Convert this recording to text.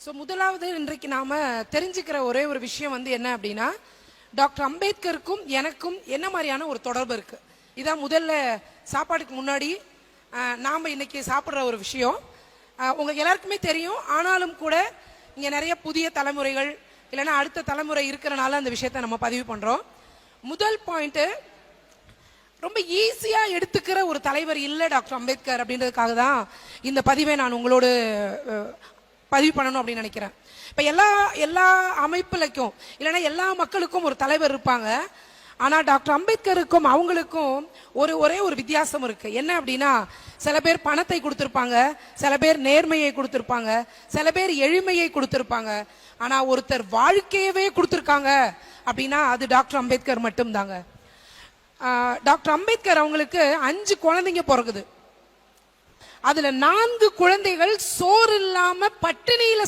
So முதலாவது இன்றைக்கு நாம தெரிஞ்சுக்கிற ஒரே ஒரு விஷயம் என்ன அப்படின்னா, டாக்டர் அம்பேத்கருக்கும் எனக்கும் என்ன மாதிரியான ஒரு தொடர்பு இருக்கு. இதான் முதல்ல சாப்பாடுக்கு முன்னாடி நாம இன்னைக்கு சாப்பிட்ற ஒரு விஷயம். உங்க எல்லாருக்குமே தெரியும். ஆனாலும் கூட இங்க நிறைய புதிய தலைமுறைகள் இல்லைன்னா அடுத்த தலைமுறை இருக்கிறனால அந்த விஷயத்த நம்ம பதிவு பண்றோம். முதல் பாயிண்ட், ரொம்ப ஈஸியா எடுத்துக்கிற ஒரு தலைவர் இல்லை டாக்டர் அம்பேத்கர் அப்படின்றதுக்காக தான் இந்த பதிவை நான் உங்களோடு பதிவு பண்ணணும் அப்படின்னு நினைக்கிறேன். இப்ப எல்லா அமைப்புலைக்கும் இல்லைன்னா எல்லா மக்களுக்கும் ஒரு தலைவர் இருப்பாங்க. ஆனா டாக்டர் அம்பேத்கருக்கும் அவங்களுக்கும் ஒரே ஒரு வித்தியாசம் இருக்கு. என்ன அப்படின்னா, சில பேர் பணத்தை கொடுத்திருப்பாங்க, சில பேர் நேர்மையை கொடுத்திருப்பாங்க, சில பேர் எளிமையை கொடுத்திருப்பாங்க. ஆனா ஒருத்தர் வாழ்க்கையவே கொடுத்திருக்காங்க அப்படின்னா அது டாக்டர் அம்பேத்கர் மட்டும் தாங்க. டாக்டர் அம்பேத்கர் அவங்களுக்கு 5 குழந்தைங்க பிறகுது. அதுல 4 குழந்தைகள் சோறு இல்லாம பட்டினியில